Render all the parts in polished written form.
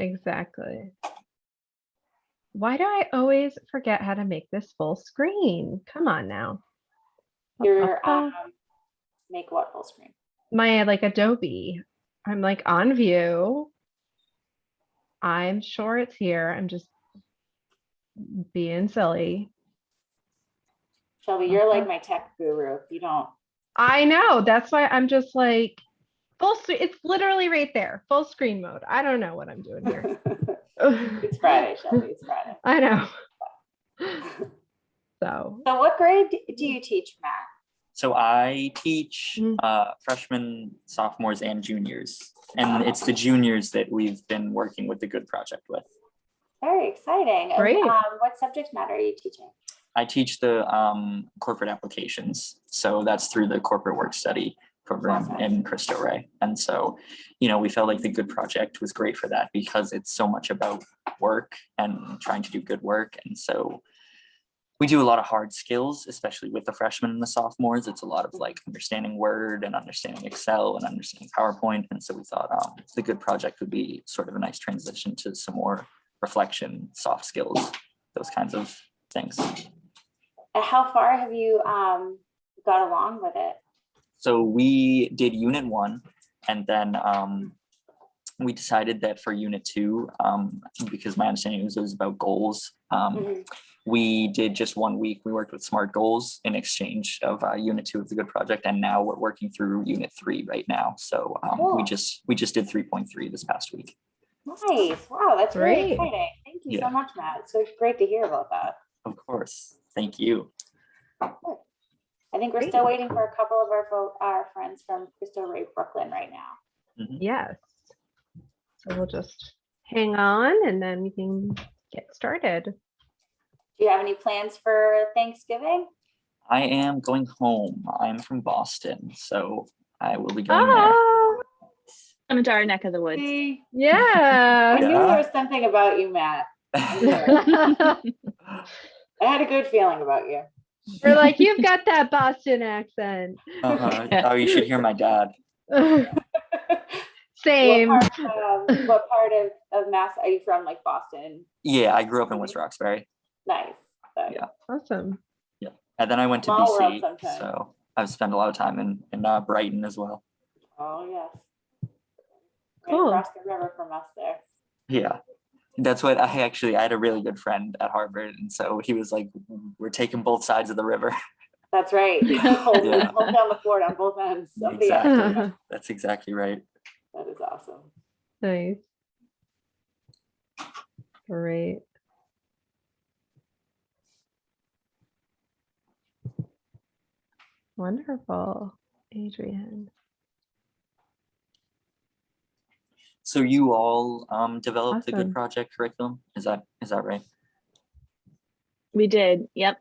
Exactly. Why do I always forget how to make this full screen? Come on now. Your make what full screen? My like Adobe. I'm like on view. I'm sure it's here. I'm just being silly. Shelby, you're like my tech guru. If you don't. I know. That's why I'm just like full screen. It's literally right there. Full screen mode. I don't know what I'm doing here. It's Friday, Shelby. It's Friday. I know. So what grade do you teach, Matt? So I teach freshmen, sophomores, and juniors. And it's the juniors that we've been working with the Good Project with. Very exciting. Great. And, what subject matter are you teaching? I teach the corporate applications. So that's through the corporate work study program in Cristo Rey. And so, we felt like the Good Project was great for that because it's so much about work and trying to do good work. And so we do a lot of hard skills, especially with the freshmen and the sophomores. It's a lot of like understanding Word and understanding Excel and understanding PowerPoint. And so we thought the Good Project would be sort of a nice transition to some more reflection, soft skills, those kinds of things. How far have you got along with it? So we did Unit 1, and then we decided that for Unit 2, because my understanding was it was about goals, we did just 1 week. We worked with SMART goals in exchange of Unit 2 of the Good Project, and now we're working through Unit 3 right now. So cool. we just did 3.3 this past week. Nice. Wow, that's Great. really exciting. Thank you so much, Matt. It's so great to hear about that. Of course. Thank you. I think we're still waiting for a couple of our friends from Cristo Rey, Brooklyn right now. Yes. So we'll just hang on and then we can get started. Do you have any plans for Thanksgiving? I am going home. I'm from Boston, so I will be going there. Coming to our neck of the woods. Yeah. I knew there was something about you, Matt. I had a good feeling about you. We're like, you've got that Boston accent. Oh, you should hear my dad. Same. What part of Mass are you from, like Boston? Yeah, I grew up in West Roxbury. Nice. Yeah. Awesome. Yeah. And then I went to Small BC, world sometimes. so I've spent a lot of time in Brighton as well. Oh, yes. Cool. Right across the river from us there. Yeah. That's what I had a really good friend at Harvard. And so he was like, we're taking both sides of the river. That's right. Hold down the fort on both ends. Exactly. That's exactly right. That is awesome. Nice. Great. Wonderful, Adrienne. So you all developed the Good Awesome. Project curriculum? Is that right? We did. Yep.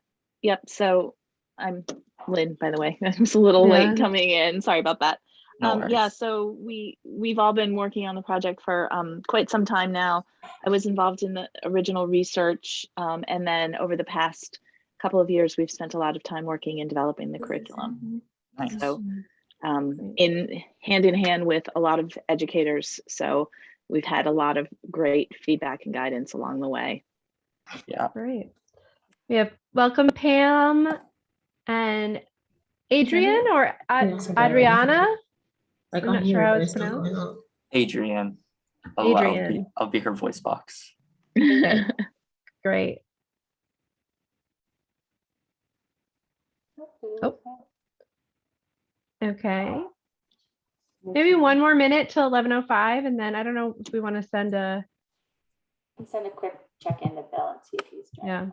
So I'm Lynn, by the way. I was a little late coming in. Sorry about that. No worries. Yeah, so we've all been working on the project for quite some time now. I was involved in the original research, and then over the past couple of years, we've spent a lot of time working in developing the curriculum. Nice. So in hand with a lot of educators. So we've had a lot of great feedback and guidance along the way. Yeah. Great. We have welcome Pam and Adrienne or Adriana. I'm not sure how it's pronounced. Adrienne. I'll be her voice box. Great. Oh. Okay. Maybe one more minute till 11:05, and then I don't know if we want to send a quick check in to Bill and see if he's joining. Yeah.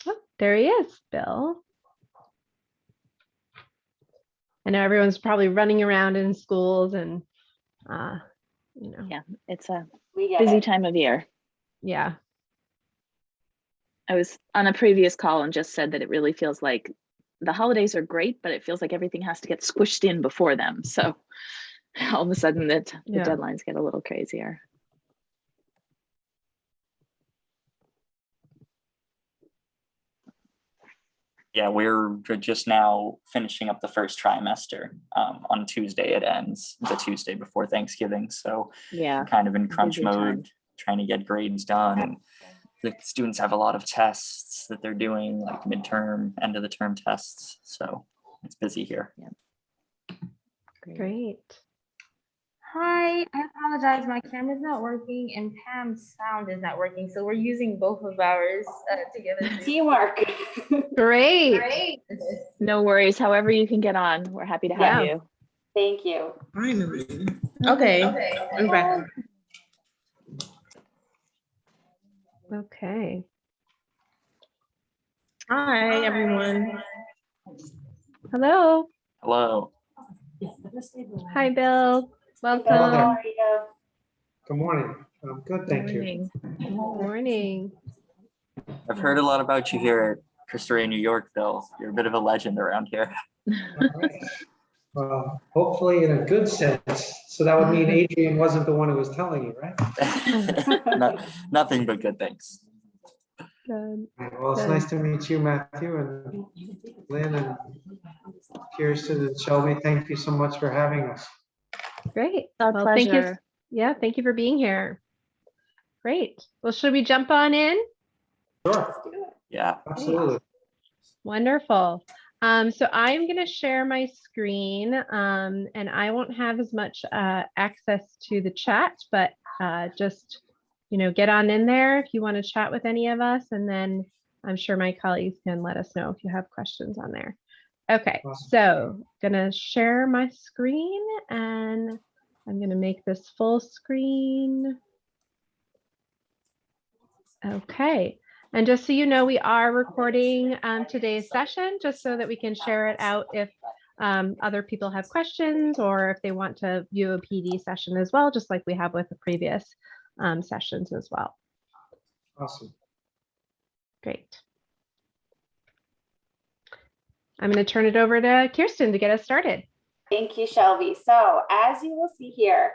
Oh, there he is, Bill. I know everyone's probably running around in schools and, Yeah, it's a busy time of year. Yeah. I was on a previous call and just said that it really feels like the holidays are great, but it feels like everything has to get squished in before them. So all of a sudden the deadlines get a little crazier. Yeah, we're just now finishing up the first trimester. On Tuesday it ends, the Tuesday before Thanksgiving. So Yeah, we're kind of in crunch busy time. mode, trying to get grades done. And the students have a lot of tests that they're doing, like midterm, end of the term tests. So it's busy here. Great. Hi, I apologize. My camera's not working and Pam's sound is not working. So we're using both of ours together. Teamwork. Great. No worries. However you can get on, we're happy to have you. Thank you. Finally. Okay. We're back. Okay. Hi, everyone. Hello. Hello. Hi, Bill. How Welcome. are you? Good morning. I'm good, thank you. Morning. Good morning. I've heard a lot about you here at Cristo Rey, New York, Bill. You're a bit of a legend around here. All right. Well, hopefully in a good sense. So that would mean Adrian wasn't the one who was telling you, right? Nothing but good things. Good. All right, well, it's nice to meet you, Matthew, and Lynn, and Kirsten, and Shelby. Thank you so much for having us. Great. Our Well, thank you. pleasure. Yeah, thank you for being here. Great. Well, should we jump on in? Sure, Yeah. absolutely. Wonderful. So I'm going to share my screen, and I won't have as much access to the chat, but just, get on in there if you want to chat with any of us, and then I'm sure my colleagues can let us know if you have questions on there. Okay, Awesome. so gonna share my screen, and I'm gonna make this full screen. Okay. And just so you know, we are recording today's session just so that we can share it out if other people have questions or if they want to view a PD session as well, just like we have with the previous sessions as well. Awesome. Great. I'm going to turn it over to Kirsten to get us started. Thank you, Shelby. So as you will see here,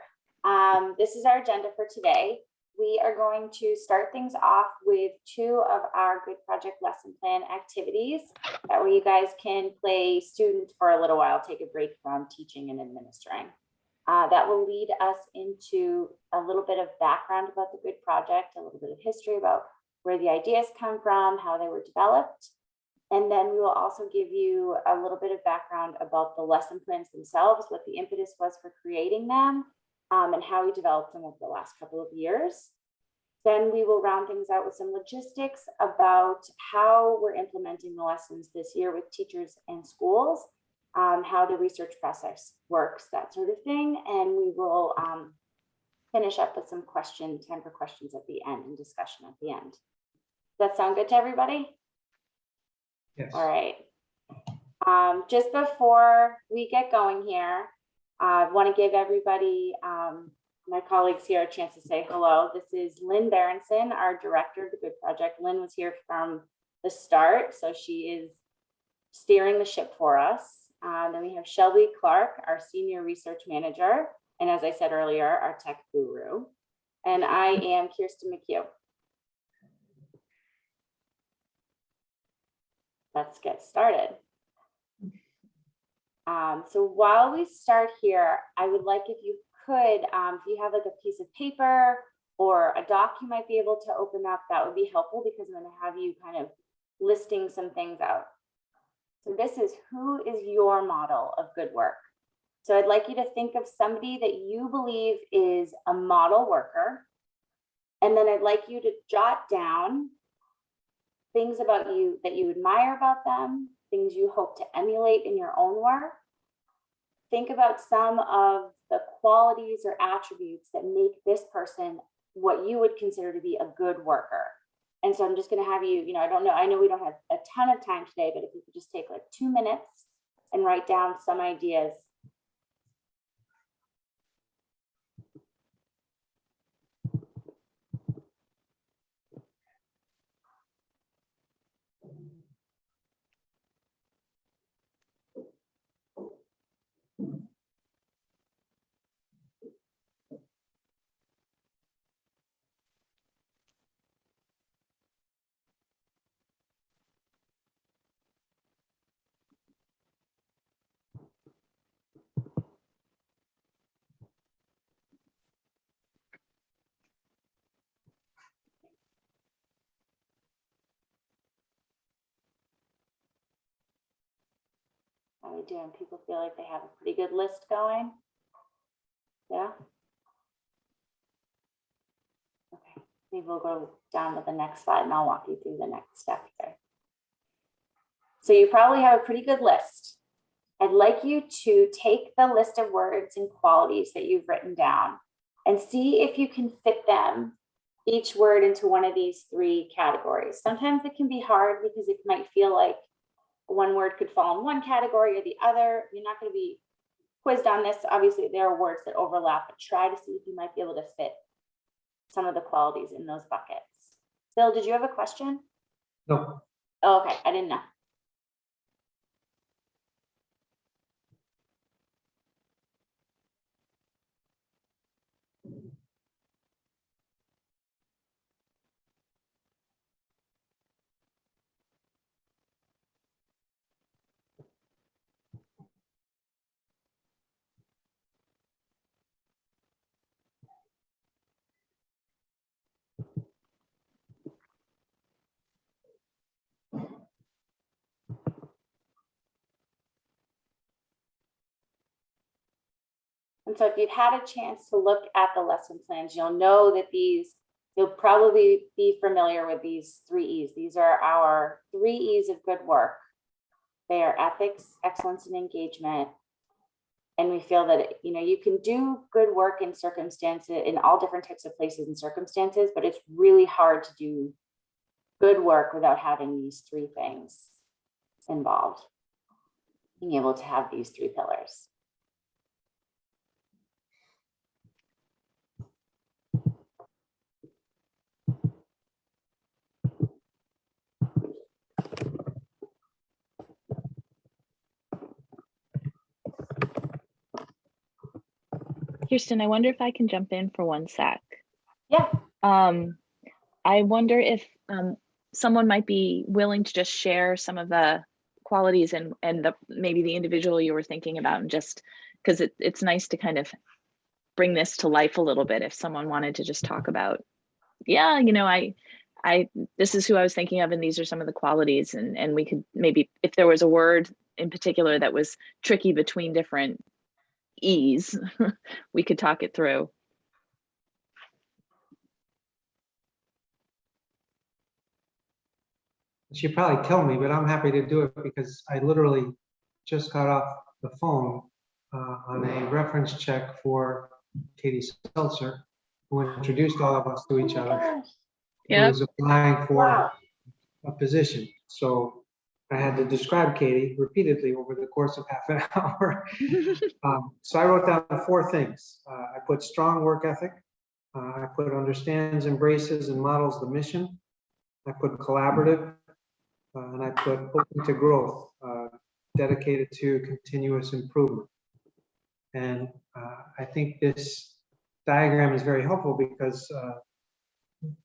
this is our agenda for today. We are going to start things off with 2 of our Good Project lesson plan activities. That way you guys can play student for a little while, take a break from teaching and administering. That will lead us into a little bit of background about the Good Project, a little bit of history about where the ideas come from, how they were developed. And then we will also give you a little bit of background about the lesson plans themselves, what the impetus was for creating them, and how we developed them over the last couple of years. Then we will round things out with some logistics about how we're implementing the lessons this year with teachers and schools, how the research process works, that sort of thing. And we will finish up with some time for questions at the end and discussion at the end. Does that sound good to everybody? Yes. All right. Just before we get going here, I want to give everybody, my colleagues here, a chance to say hello. This is Lynn Berenson, our director of the Good Project. Lynn was here from the start, so she is steering the ship for us. Then we have Shelby Clark, our senior research manager, and as I said earlier, our tech guru. And I am Kirsten McHugh. Let's get started. So while we start here, I would like if you could, if you have like a piece of paper or a doc you might be able to open up, that would be helpful because I'm going to have you kind of listing some things out. So this is, who is your model of good work? So I'd like you to think of somebody that you believe is a model worker. And then I'd like you to jot down things about you that you admire about them, things you hope to emulate in your own work. Think about some of the qualities or attributes that make this person what you would consider to be a good worker. And so I'm just going to have you, I don't know, I know we don't have a ton of time today, but if you could just take like 2 minutes and write down some ideas. we doing? People feel like they have a pretty good list going? Yeah? Okay, maybe we'll go down to the next slide and I'll walk you through the next step here. So you probably have a pretty good list. I'd like you to take the list of words and qualities that you've written down and see if you can fit them, each word, into one of these three categories. Sometimes it can be hard because it might feel like one word could fall in one category or the other. You're not going to be quizzed on this. Obviously, there are words that overlap, but try to see if you might be able to fit some of the qualities in those buckets. Bill, did you have a question? No, Oh, okay, I didn't know. And so if you've had a chance to look at the lesson plans, you'll know that you'll probably be familiar with these 3 E's. These are our 3 E's of good work. They are ethics, excellence, and engagement. And we feel that, you can do good work in circumstances, in all different types of places and circumstances, but it's really hard to do good work without having these 3 things involved. Being able to have these 3 pillars. Kirsten, I wonder if I can jump in for 1 sec. Yeah. I wonder if someone might be willing to just share some of the qualities and maybe the individual you were thinking about, and just because it's nice to kind of bring this to life a little bit. If someone wanted to just talk about, yeah, this is who I was thinking of, and these are some of the qualities, and we could maybe, if there was a word in particular that was tricky between different E's, we could talk it through. she'd probably kill me, but I'm happy to do it because I literally just got off the phone on a reference check for Katie Seltzer, who introduced all of us to each other. Who Yeah. was applying for Wow. a position. So I had to describe Katie repeatedly over the course of half an hour. So I wrote down 4 things. I put strong work ethic. I put understands, embraces, and models the mission. I put collaborative, and I put open to growth, dedicated to continuous improvement. And I think this diagram is very helpful because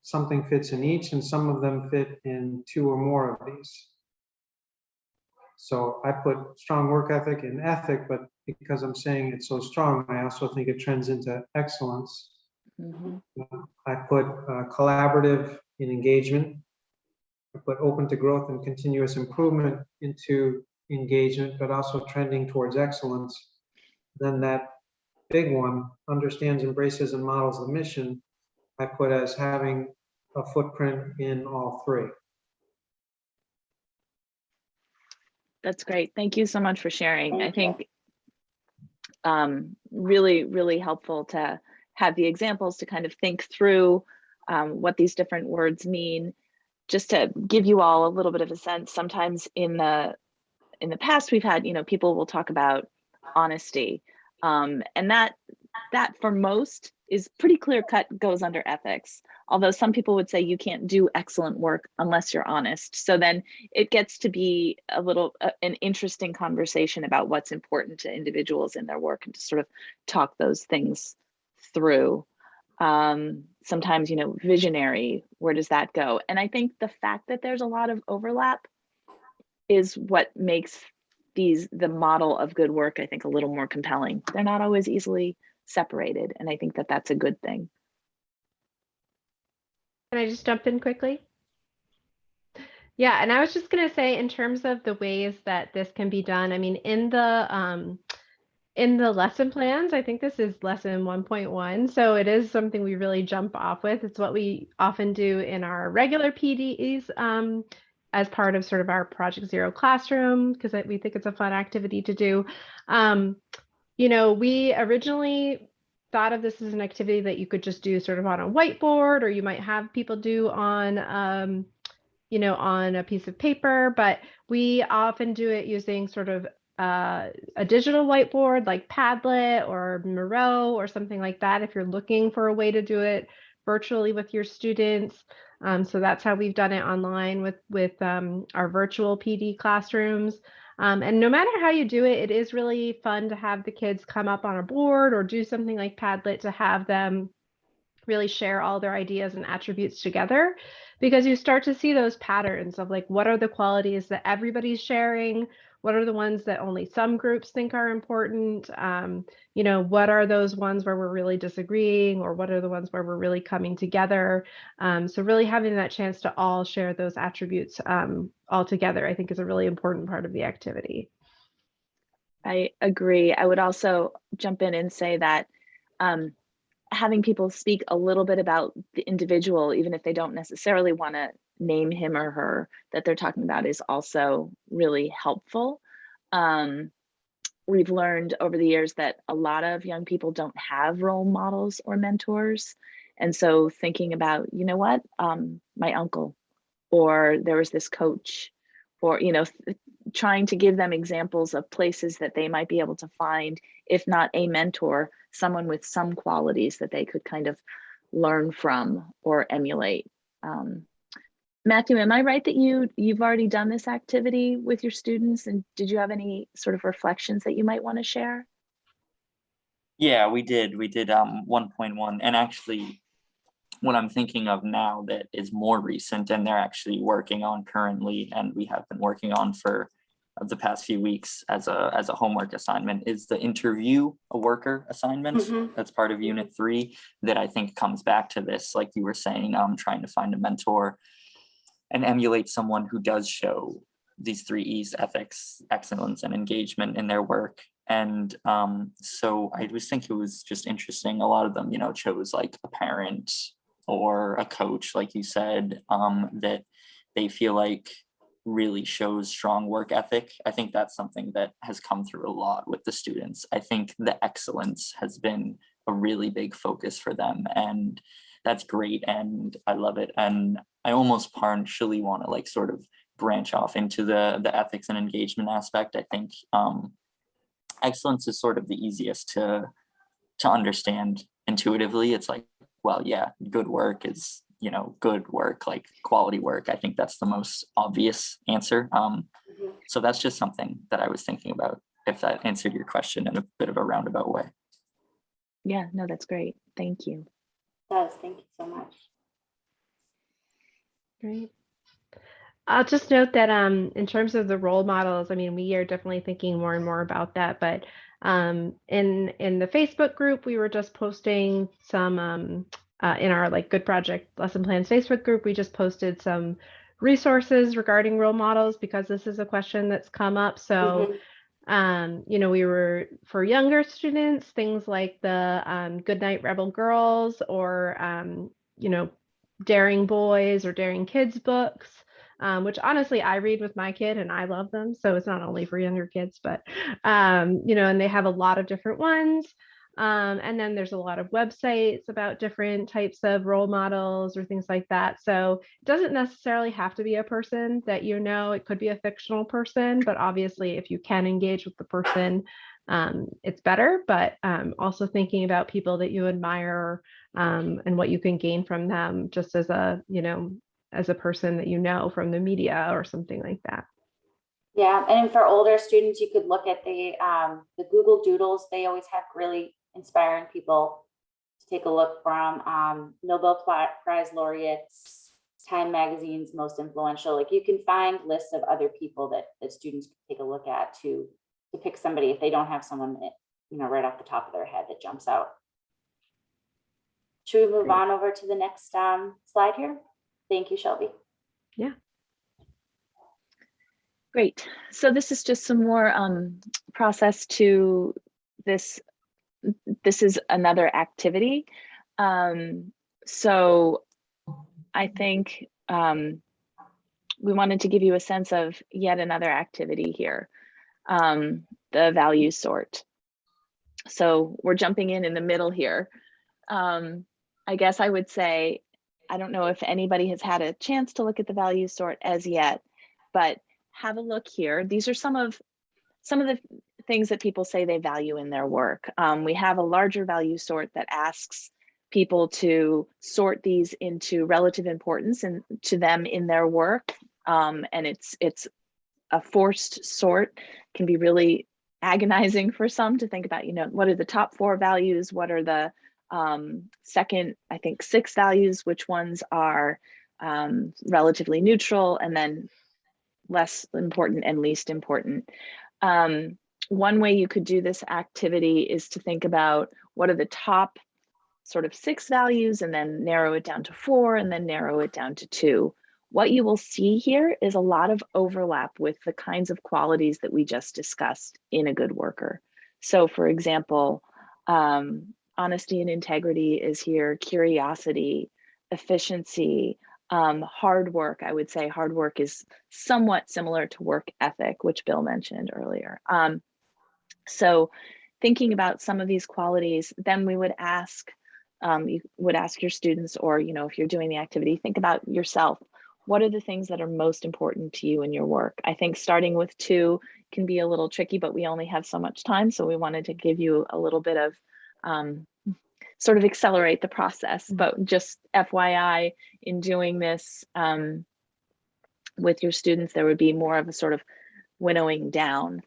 something fits in each, and some of them fit in 2 or more of these. So I put strong work ethic and ethic, but because I'm saying it's so strong, I also think it trends into excellence. I put collaborative in engagement. I put open to growth and continuous improvement into engagement, but also trending towards excellence. Then that big one, understands, embraces, and models the mission, I put as having a footprint in all 3. That's great. Thank you so much for sharing. Thank I think really, really helpful to have the examples to kind of think through what these different words mean. Just to give you all a little bit of a sense, sometimes in the past we've had, people will talk about honesty, and that for most is pretty clear cut, goes under ethics. Although some people would say you can't do excellent work unless you're honest. So then it gets to be a little an interesting conversation about what's important to individuals in their work, and to sort of talk those things through. Sometimes, visionary, where does that go? And I think the fact that there's a lot of overlap is what makes the model of good work, I think, a little more compelling. They're not always easily separated, and I think that that's a good thing. Can I just jump in quickly? Yeah, and I was just gonna say, in terms of the ways that this can be done, I mean, in the lesson plans, I think this is lesson 1.1, so it is something we really jump off with. It's what we often do in our regular PDs as part of sort of our Project Zero classroom, because we think it's a fun activity to do. Um, we originally thought of this as an activity that you could just do sort of on a whiteboard, or you might have people do on a piece of paper, but we often do it using sort of a digital whiteboard like Padlet or Miro or something like that if you're looking for a way to do it virtually with your students. So that's how we've done it online with our virtual PD classrooms. And no matter how you do it, it is really fun to have the kids come up on a board or do something like Padlet to have them really share all their ideas and attributes together, because you start to see those patterns of like, what are the qualities that everybody's sharing? What are the ones that only some groups think are important? What are those ones where we're really disagreeing, or what are the ones where we're really coming together? So really having that chance to all share those attributes all together, I think, is a really important part of the activity. I agree. I would also jump in and say that um, having people speak a little bit about the individual, even if they don't necessarily want to name him or her that they're talking about, is also really helpful. We've learned over the years that a lot of young people don't have role models or mentors. And so thinking about, you know what, my uncle, or there was this coach, or, trying to give them examples of places that they might be able to find, if not a mentor, someone with some qualities that they could kind of learn from or emulate. Matthew, am I right that you've already done this activity with your students, and did you have any sort of reflections that you might want to share? Yeah, we did 1.1, and actually what I'm thinking of now that is more recent and they're actually working on currently, and we have been working on for the past few weeks as a homework assignment, is the interview a worker assignment. Mhm. That's part of unit 3 that I think comes back to this, like you were saying, trying to find a mentor and emulate someone who does show these 3 E's: ethics, excellence, and engagement in their work. And so I was thinking it was just interesting. A lot of them, chose like a parent or a coach, like you said, that they feel like really shows strong work ethic. I think that's something that has come through a lot with the students. I think the excellence has been a really big focus for them, and that's great, and I love it. And I almost partially want to like sort of branch off into the ethics and engagement aspect. I think excellence is sort of the easiest to understand intuitively. It's like, well, yeah, good work is, good work, like quality work. I think that's the most obvious answer. Mhm. So that's just something that I was thinking about, if that answered your question in a bit of a roundabout way. Yeah, no, that's great. Thank you. Does. Thank you so much. Great. I'll just note that in terms of the role models, I mean, we are definitely thinking more and more about that. But in the Facebook group, we were just posting some in our like Good Project Lesson Plans Facebook group, we just posted some resources regarding role models, because this is a question that's come up. So Mhm. we were, for younger students, things like the Goodnight Rebel Girls, or Daring Boys or Daring Kids books, which honestly I read with my kid and I love them. So it's not only for younger kids, but and they have a lot of different ones. And then there's a lot of websites about different types of role models or things like that. So it doesn't necessarily have to be a person that it could be a fictional person, but obviously if you can engage with the person, it's better. But also thinking about people that you admire, and what you can gain from them, just as a person that from the media or something like that. Yeah, and for older students, you could look at the Google Doodles. They always have really inspiring people to take a look from, Nobel Prize laureates, Time Magazine's most influential. Like, you can find lists of other people that students can take a look at to pick somebody if they don't have someone that, right off the top of their head that jumps out. Should we move Great. on over to the next slide here? Thank you, Shelby. Yeah. Great. So this is just some more process to this. This is another activity. So I think we wanted to give you a sense of yet another activity here, the value sort. So we're jumping in the middle here. I guess I would say, I don't know if anybody has had a chance to look at the value sort as yet, but have a look here. These are some of the things that people say they value in their work. We have a larger value sort that asks people to sort these into relative importance and to them in their work. And it's a forced sort, can be really agonizing for some to think about, you know, what are the top 4 values? What are the second, I think 6 values, which ones are relatively neutral, and then less important and least important. One way you could do this activity is to think about what are the top sort of 6 values, and then narrow it down to 4, and then narrow it down to 2. What you will see here is a lot of overlap with the kinds of qualities that we just discussed in a good worker. So for example, honesty and integrity is here, curiosity, efficiency, hard work. I would say hard work is somewhat similar to work ethic, which Bill mentioned earlier. So thinking about some of these qualities, then we would ask, you would ask your students, or, you know, if you're doing the activity, think about yourself. What are the things that are most important to you in your work? I think starting with 2 can be a little tricky, but we only have so much time. So we wanted to give you a little bit of sort of accelerate the process, but just FYI, in doing this with your students, there would be more of a sort of winnowing down,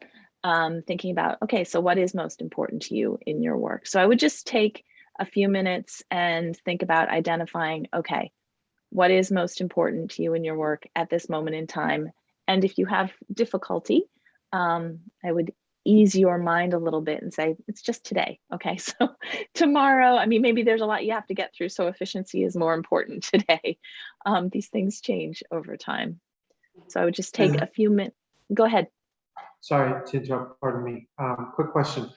thinking about, okay, so what is most important to you in your work? So I would just take a few minutes and think about identifying, okay, what is most important to you in your work at this moment in time? And if you have difficulty, I would ease your mind a little bit and say, it's just today. Okay, so tomorrow, I mean, maybe there's a lot you have to get through, so efficiency is more important today. These things change over time. So I would just take a few minutes. Go ahead. Sorry to interrupt, pardon me. Quick question.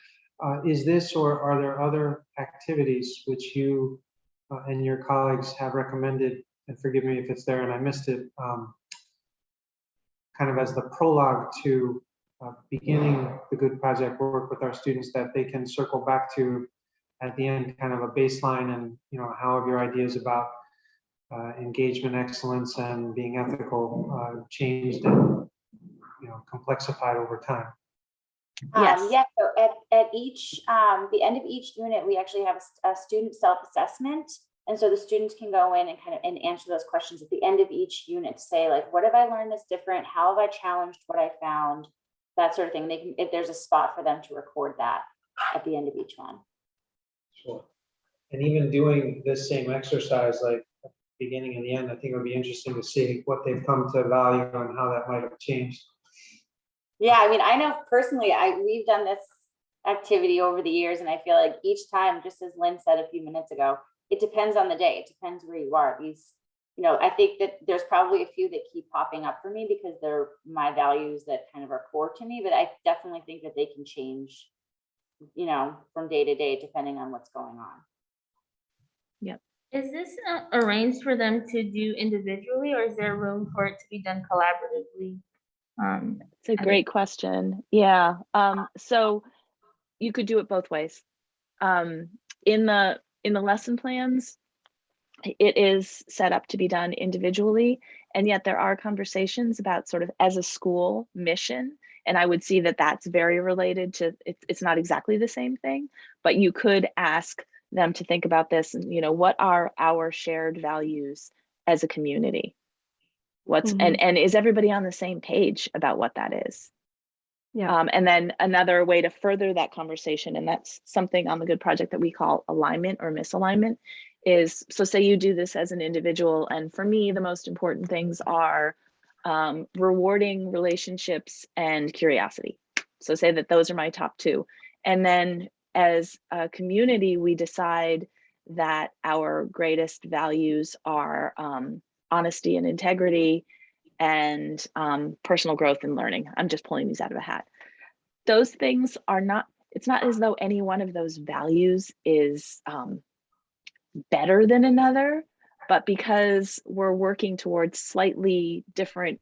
Is this, or are there other activities which you and your colleagues have recommended, and forgive me if it's there and I missed it, kind of as the prologue to beginning the good project work with our students, that they can circle back to at the end, kind of a baseline, and, you know, how have your ideas about engagement excellence and being ethical changed and, you know, complexified over time? Yes. Yeah, so at each, the end of each unit, we actually have a student self-assessment. And so the students can go in and kind of answer those questions at the end of each unit to say, like, what have I learned that's different? How have I challenged what I found? That sort of thing. They can, if there's a spot for them to record that at the end of each one. Sure. And even doing this same exercise, like at the beginning and the end, I think it would be interesting to see what they've come to value and how that might have changed. Yeah, I mean, I know personally, we've done this activity over the years, and I feel like each time, just as Lynn said a few minutes ago, it depends on the day. It depends where you are. These, you know, I think that there's probably a few that keep popping up for me because they're my values that kind of are core to me, but I definitely think that they can change, you know, from day to day, depending on what's going on. Yep. Is this arranged for them to do individually, or is there room for it to be done collaboratively? It's a great question. Yeah. So you could do it both ways. In the lesson plans, it is set up to be done individually, and yet there are conversations about sort of as a school mission. And I would see that that's very related to, it's not exactly the same thing, but you could ask them to think about this, and, you know, what are our shared values as a community? What's, and is everybody on the same page about what that is? Yeah. And then another way to further that conversation, and that's something on the Good Project that we call alignment or misalignment, is, so say you do this as an individual, and for me, the most important things are rewarding relationships and curiosity. So say that those are my top 2. And then as a community, we decide that our greatest values are honesty and integrity, and personal growth and learning. I'm just pulling these out of a hat. Those things are not, it's not as though any one of those values is better than another, but because we're working towards slightly different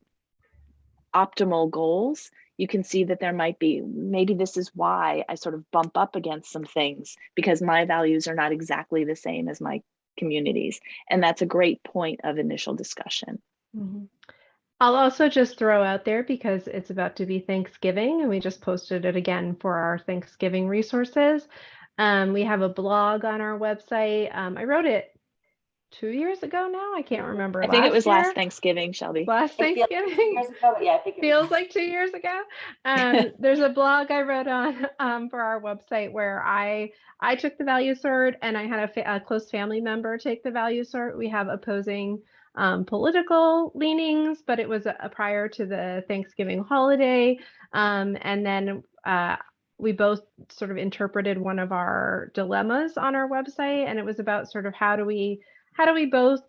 optimal goals, you can see that there might be, maybe this is why I sort of bump up against some things, because my values are not exactly the same as my communities. And that's a great point of initial discussion. Mhm. I'll also just throw out there, because it's about to be Thanksgiving and we just posted it again for our Thanksgiving resources. We have a blog on our website. I wrote it 2 years ago now. I can't remember. I think it was year? last Thanksgiving, Shelby. Last It feels like 2 Thanksgiving. years ago, but yeah, I think it Feels was. like 2 years ago. There's a blog I wrote on for our website where I took the value sort, and I had a close family member take the value sort. We have opposing political leanings, but it was prior to the Thanksgiving holiday. And then we both sort of interpreted one of our dilemmas on our website, and it was about sort of how do we both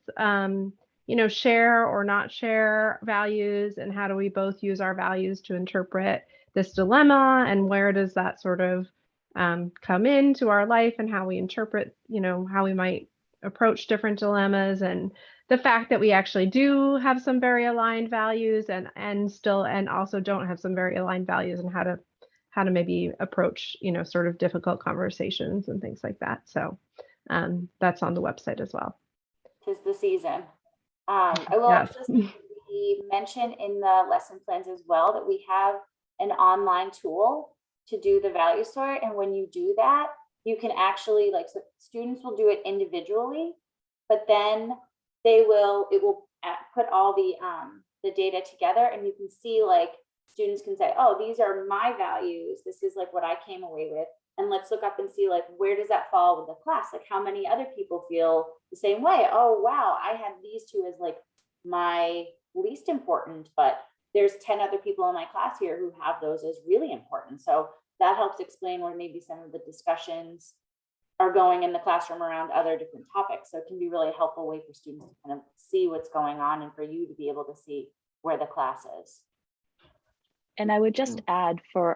share or not share values, and how do we both use our values to interpret this dilemma, and where does that sort of come into our life, and how we interpret, how we might approach different dilemmas, and the fact that we actually do have some very aligned values and also don't have some very aligned values, and how to maybe approach, sort of difficult conversations and things like that. So that's on the website as well. 'Tis the season. I will Yes. also mention in the lesson plans as well that we have an online tool to do the value sort. And when you do that, you can actually, so students will do it individually, but then it will put all the data together, and you can see, students can say, oh, these are my values. This is what I came away with. And let's look up and see, where does that fall with the class? How many other people feel the same way? Oh, wow, I had these two as my least important, but there's 10 other people in my class here who have those as really important. So that helps explain where maybe some of the discussions are going in the classroom around other different topics. So it can be really a helpful way for students to kind of see what's going on, and for you to be able to see where the class is. And I would just add for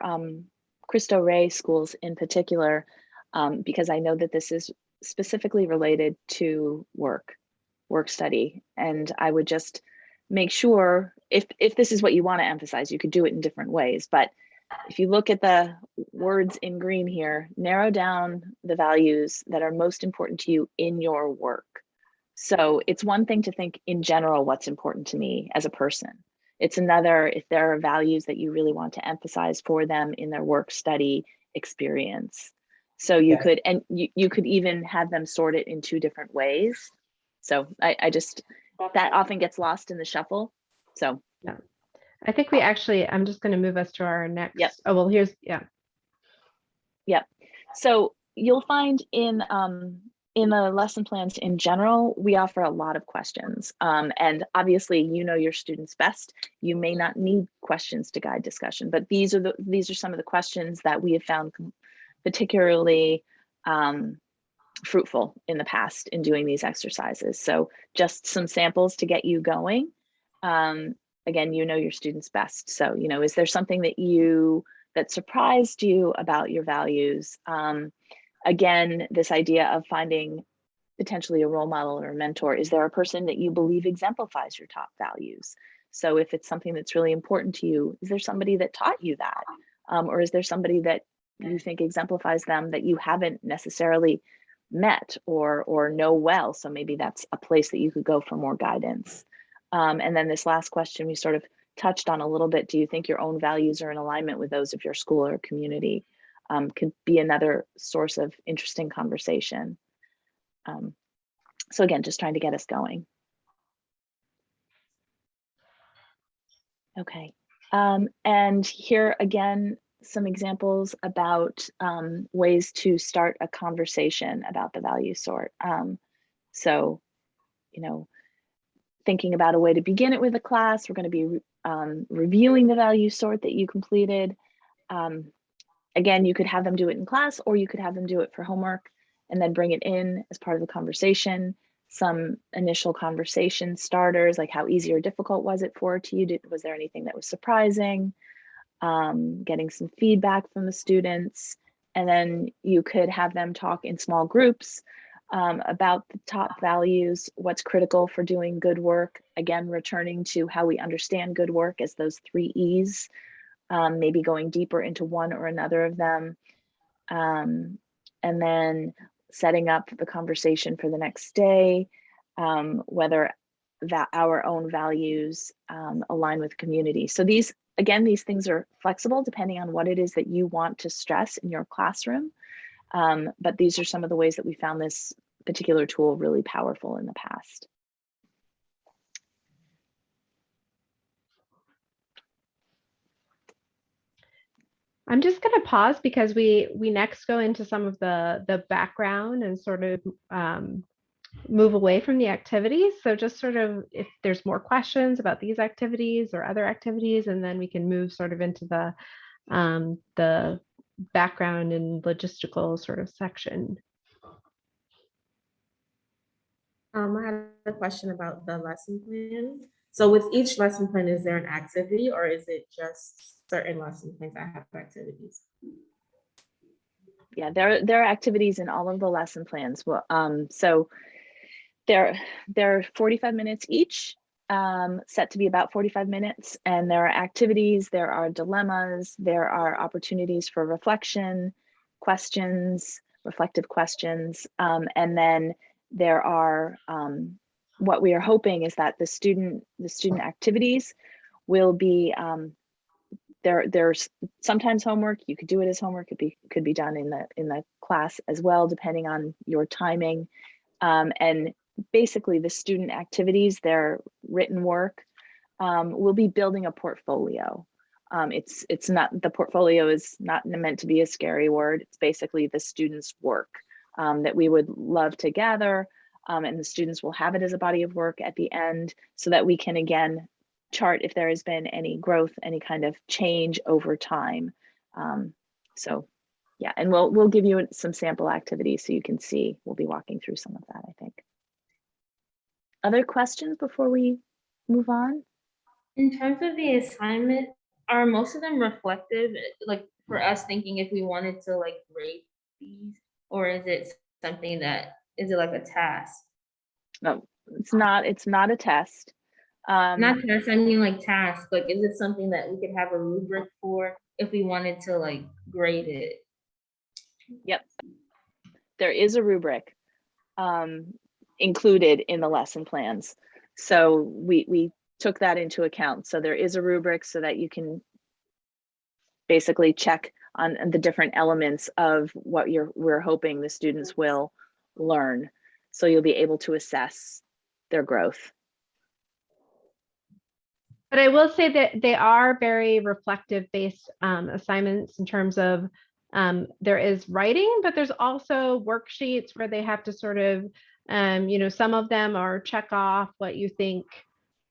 Cristo Rey schools in particular, because I know that this is specifically related to work study. And I would just make sure, if this is what you want to emphasize, you could do it in different ways. But if you look at the words in green here, narrow down the values that are most important to you in your work. So it's one thing to think in general what's important to me as a person. It's another if there are values that you really want to emphasize for them in their work study experience. So you could, and you could even have them sort it in 2 different ways. So I just, that often gets lost in the shuffle. So yeah, I think we actually, I'm just going to move us to our next. Yep. Oh, well, here's, yeah. Yep. So you'll find in the lesson plans in general, we offer a lot of questions. And obviously, your students best. You may not need questions to guide discussion, but these are some of the questions that we have found particularly fruitful in the past in doing these exercises. So just some samples to get you going. Again, your students best. So, is there something that surprised you about your values? Again, this idea of finding potentially a role model or a mentor. Is there a person that you believe exemplifies your top values? So if it's something that's really important to you, is there somebody that taught you that? Or is there somebody that you think exemplifies them that you haven't necessarily met or know well? So maybe that's a place that you could go for more guidance. And then this last question we sort of touched on a little bit. Do you think your own values are in alignment with those of your school or community? Could be another source of interesting conversation. So again, just trying to get us going. Okay, and here again, some examples about ways to start a conversation about the value sort. So, thinking about a way to begin it with a class, we're going to be reviewing the value sort that you completed. Again, you could have them do it in class, or you could have them do it for homework and then bring it in as part of the conversation. some initial conversation starters, like how easy or difficult was it to you? Was there anything that was surprising? Getting some feedback from the students. And then you could have them talk in small groups about the top values, what's critical for doing good work. Again, returning to how we understand good work as those 3 E's, maybe going deeper into one or another of them. And then setting up the conversation for the next day, whether our own values align with community. So these things are flexible depending on what it is that you want to stress in your classroom. But these are some of the ways that we found this particular tool really powerful in the past. I'm just going to pause because we next go into some of the background and sort of move away from the activities. So just sort of if there's more questions about these activities or other activities, and then we can move sort of into the background and logistical sort of section. I had a question about the lesson plan. So with each lesson plan, is there an activity or is it just certain lesson plans that have activities? Yeah, there are activities in all of the lesson plans. Well, so they're 45 minutes each, set to be about 45 minutes, and there are activities, there are dilemmas, there are opportunities for reflection, questions, reflective questions, and then there are what we are hoping is that the student activities will be there's sometimes homework. You could do it as homework. It could be done in the class as well, depending on your timing. And basically, the student activities, their written work, will be building a portfolio. It's not, the portfolio is not meant to be a scary word. It's basically the students' work that we would love to gather, and the students will have it as a body of work at the end, so that we can again chart if there has been any growth, any kind of change over time. So yeah, and we'll give you some sample activities so you can see. We'll be walking through some of that, I think. Other questions before we move on? In terms of the assignment, are most of them reflective, like for us thinking if we wanted to like rate these, or is it something that, is it like a task? No, it's not a test. Not test, I mean like task, like is it something that we could have a rubric for if we wanted to like grade it? Yep, there is a rubric included in the lesson plans. So we took that into account. So there is a rubric so that you can basically check on the different elements of what we're hoping the students will learn. So you'll be able to assess their growth. But I will say that they are very reflective based assignments in terms of there is writing, but there's also worksheets where they have to sort of, some of them are check off what you think,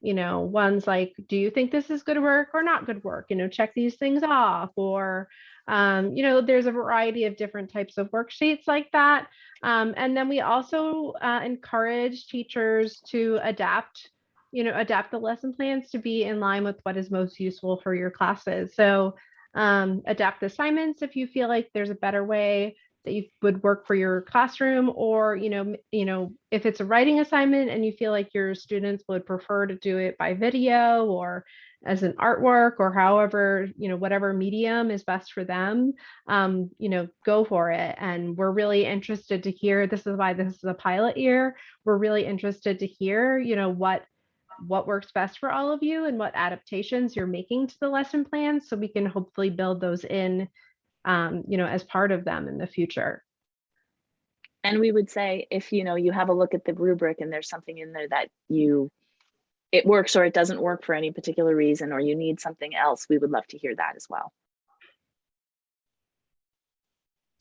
one's like, do you think this is good work or not good work? Check these things off, or, there's a variety of different types of worksheets like that. And then we also encourage teachers to adapt the lesson plans to be in line with what is most useful for your classes. So adapt assignments if you feel like there's a better way that you would work for your classroom, or if it's a writing assignment and you feel like your students would prefer to do it by video or as an artwork, or however, whatever medium is best for them, go for it. And we're really interested to hear, this is why this is a pilot year, we're really interested to hear what works best for all of you and what adaptations you're making to the lesson plan, so we can hopefully build those in, as part of them in the future. And we would say, if you have a look at the rubric and there's something in there that it works or it doesn't work for any particular reason, or you need something else, we would love to hear that as well.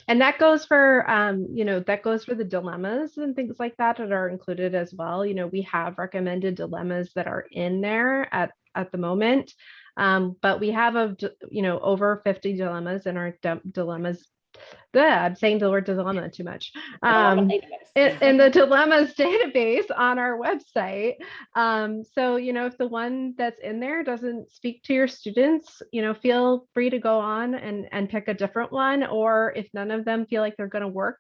And that goes for, the dilemmas and things like that are included as well. We have recommended dilemmas that are in there at the moment, but we have over 50 dilemmas in our dilemmas I'm saying the word dilemma too much. Dilemma database. In the dilemmas database on our website. So, if the one that's in there doesn't speak to your students, feel free to go on and pick a different one. Or if none of them feel like they're going to work,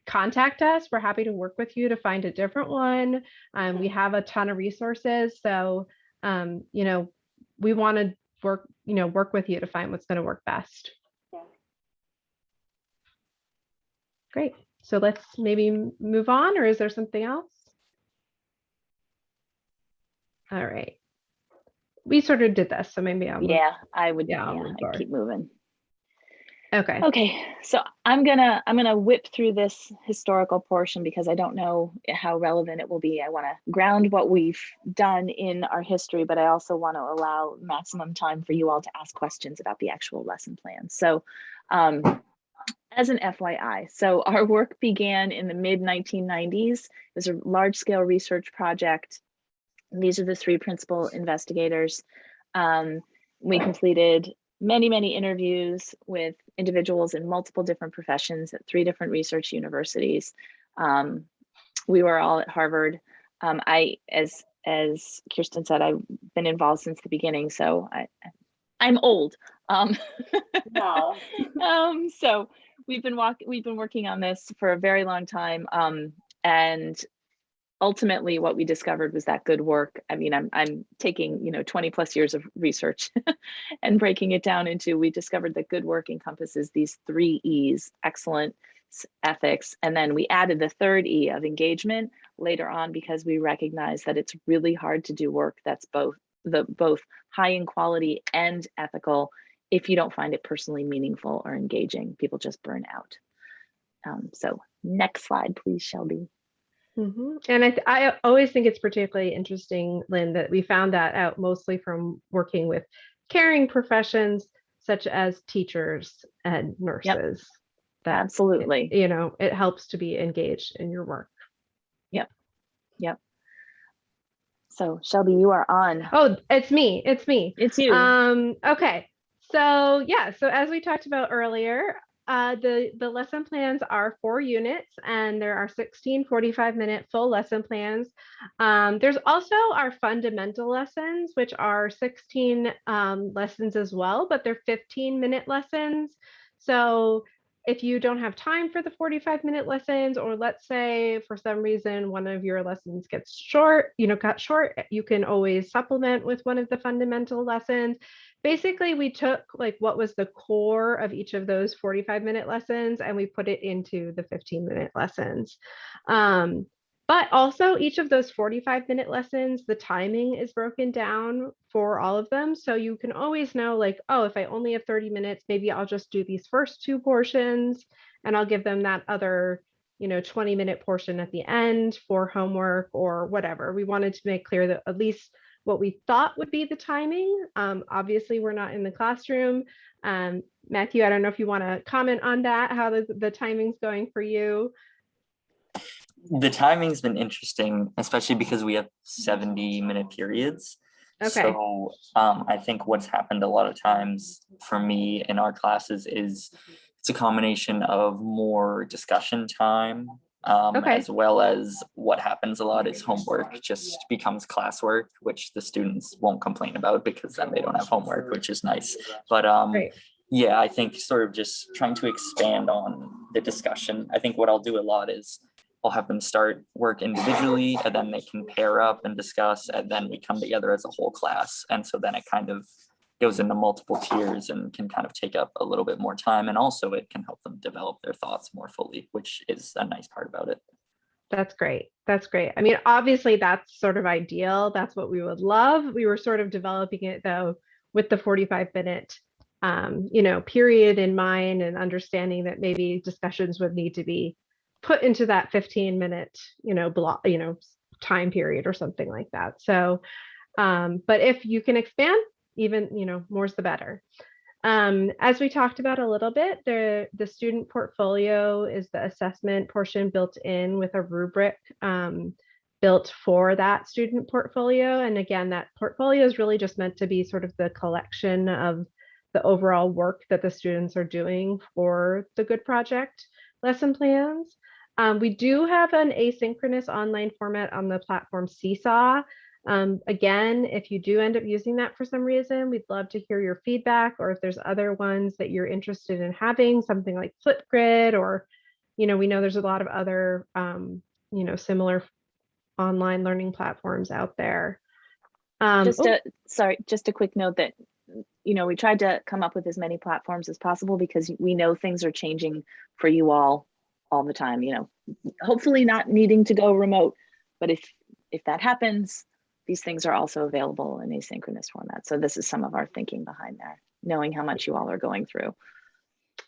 contact us. We're happy to work with you to find a different one. We have a ton of resources. So, we want to work with you to find what's going to work best. Yeah. Great. So let's maybe move on, or is there something else? All right. We sort of did this, so maybe I'll Yeah, I would, Yeah, I'll yeah, move I'd forward. keep moving. Okay. Okay, so I'm gonna whip through this historical portion because I don't know how relevant it will be. I want to ground what we've done in our history, but I also want to allow maximum time for you all to ask questions about the actual lesson plan. So as an FYI, so our work began in the mid 1990s. It was a large scale research project. These are the three principal investigators. We completed many interviews with individuals in multiple different professions at 3 different research universities. We were all at Harvard. As Kirsten said, I've been involved since the beginning, so I'm old. No. So we've been working on this for a very long time, and ultimately what we discovered was that good work. I mean, I'm taking 20 plus years of research and breaking it down into, we discovered that good work encompasses these 3 E's: excellence, ethics, and then we added the 3rd E of engagement later on because we recognize that it's really hard to do work that's both high in quality and ethical if you don't find it personally meaningful or engaging. People just burn out. So next slide, please, Shelby. And I always think it's particularly interesting, Lynn, that we found that out mostly from working with caring professions such as teachers and nurses. That Absolutely. it helps to be engaged in your work. Yep. So Shelby, you are on. Oh, it's me. It's you. Okay. So yeah, so as we talked about earlier, the lesson plans are 4 units, and there are 16 45-minute full lesson plans. There's also our fundamental lessons, which are 16 lessons as well, but they're 15-minute lessons. So if you don't have time for the 45-minute lessons, or let's say for some reason one of your lessons gets cut short, you can always supplement with one of the fundamental lessons. Basically, we took like what was the core of each of those 45-minute lessons and we put it into the 15-minute lessons. But also each of those 45-minute lessons, the timing is broken down for all of them. So you can always know like, oh, if I only have 30 minutes, maybe I'll just do these first 2 portions and I'll give them that other 20-minute portion at the end for homework or whatever. We wanted to make clear that at least what we thought would be the timing. Obviously, we're not in the classroom. Matthew, I don't know if you want to comment on that, how the timing's going for you. The timing's been interesting, especially because we have 70-minute periods. Okay. So I think what's happened a lot of times for me in our classes is it's a combination of more discussion time, Okay. as well as what happens a lot is homework just becomes classwork, which the students won't complain about because then they don't have homework, which is nice. But Great. yeah, I think sort of just trying to expand on the discussion. I think what I'll do a lot is I'll have them start work individually and then they can pair up and discuss, and then we come together as a whole class. And so then it kind of goes into multiple tiers and can kind of take up a little bit more time. And also it can help them develop their thoughts more fully, which is a nice part about it. That's great. That's great. I mean, obviously that's sort of ideal. That's what we would love. We were sort of developing it though with the 45-minute period in mind, and understanding that maybe discussions would need to be put into that 15-minute block, time period or something like that. So but if you can expand, even more's the better. As we talked about a little bit, the student portfolio is the assessment portion built in with a rubric built for that student portfolio. And again, that portfolio is really just meant to be sort of the collection of the overall work that the students are doing for the Good Project lesson plans. We do have an asynchronous online format on the platform Seesaw. Again, if you do end up using that for some reason, we'd love to hear your feedback, or if there's other ones that you're interested in having, something like Flipgrid, or, we know there's a lot of other, similar online learning platforms out there. Just a quick note that, we tried to come up with as many platforms as possible because we know things are changing for you all the time, hopefully not needing to go remote, but if that happens, these things are also available in asynchronous format. So this is some of our thinking behind there, knowing how much you all are going through.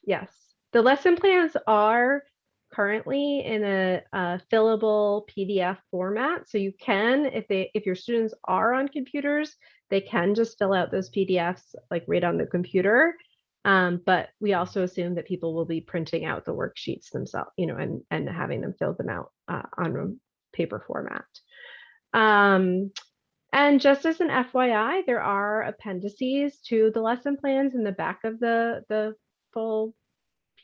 Yes, the lesson plans are currently in a fillable PDF format. So you can, if your students are on computers, they can just fill out those PDFs like right on the computer. But we also assume that people will be printing out the worksheets themselves, and having them fill them out on a paper format. And just as an FYI, there are appendices to the lesson plans in the back of the full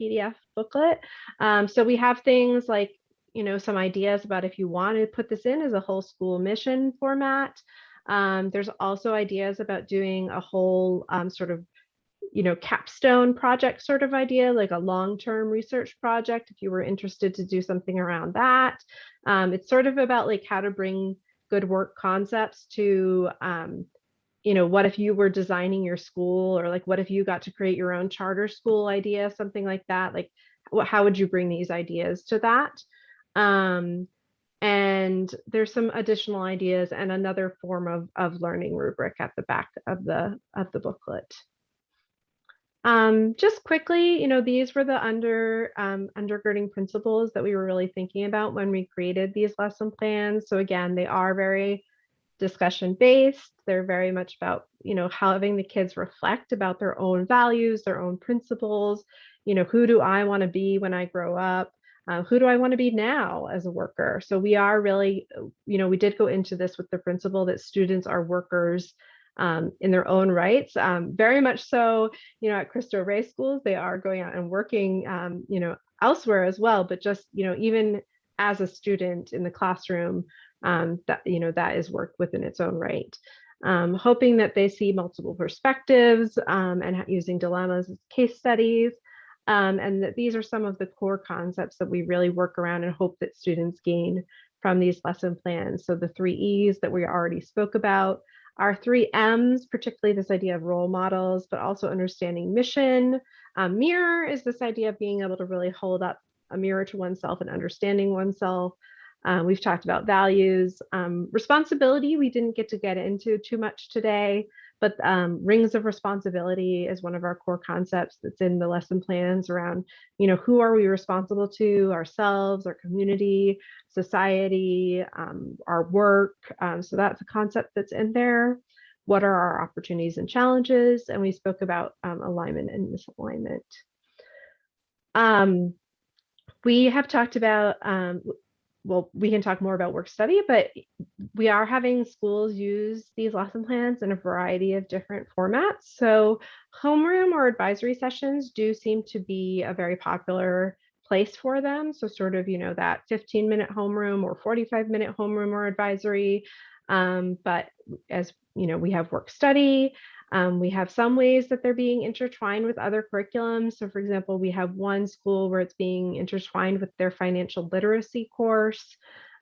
PDF booklet. So we have things like, some ideas about if you want to put this in as a whole school mission format. There's also ideas about doing a whole sort of, capstone project sort of idea, like a long-term research project, if you were interested to do something around that. It's sort of about like how to bring good work concepts to, what if you were designing your school, or like, what if you got to create your own charter school idea, something like that? Like, how would you bring these ideas to that? And there's some additional ideas and another form of learning rubric at the back of the booklet. Just quickly, these were the undergirding principles that we were really thinking about when we created these lesson plans. So again, they are very discussion based. They're very much about, having the kids reflect about their own values, their own principles. Who do I want to be when I grow up? Who do I want to be now as a worker? So we are really, we did go into this with the principle that students are workers in their own rights. Very much so, at Cristo Rey schools, they are going out and working, elsewhere as well, but just, even as a student in the classroom, that is work within its own right. Hoping that they see multiple perspectives and using dilemmas as case studies, and that these are some of the core concepts that we really work around and hope that students gain from these lesson plans. So the 3 E's that we already spoke about, our 3 M's, particularly this idea of role models, but also understanding mission. Mirror is this idea of being able to really hold up a mirror to oneself and understanding oneself. We've talked about values. Responsibility, we didn't get into too much today, but rings of responsibility is one of our core concepts that's in the lesson plans around, who are we responsible to? Ourselves, our community, society, our work. So that's a concept that's in there. What are our opportunities and challenges? And we spoke about alignment and misalignment. We have talked about, well, we can talk more about work study, but we are having schools use these lesson plans in a variety of different formats. So homeroom or advisory sessions do seem to be a very popular place for them. So sort of, that 15-minute homeroom or 45-minute homeroom or advisory. But as we have work study. We have some ways that they're being intertwined with other curriculums. So for example, we have one school where it's being intertwined with their financial literacy course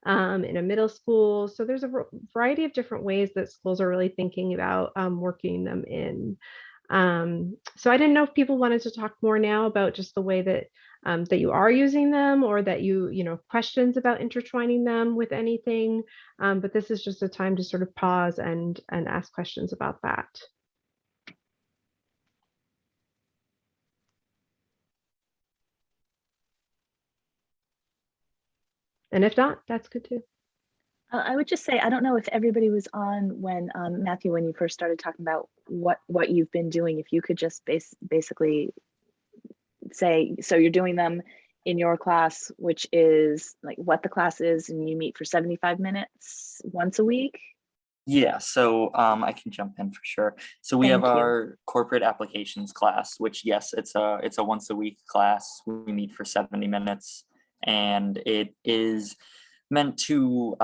in a middle school. So there's a variety of different ways that schools are really thinking about working them in. So I didn't know if people wanted to talk more now about just the way that that you are using them, or that questions about intertwining them with anything. But this is just a time to sort of pause and ask questions about that. And if not, that's good too. I would just say, I don't know if everybody was on when, Matthew, when you first started talking about what you've been doing, if you could just basically say, so you're doing them in your class, which is like what the class is, and you meet for 75 minutes once a week. Yeah, so I can jump in for sure. So we have Thank you. our corporate applications class, which yes, it's a once a week class. We meet for 70 minutes, and it is meant to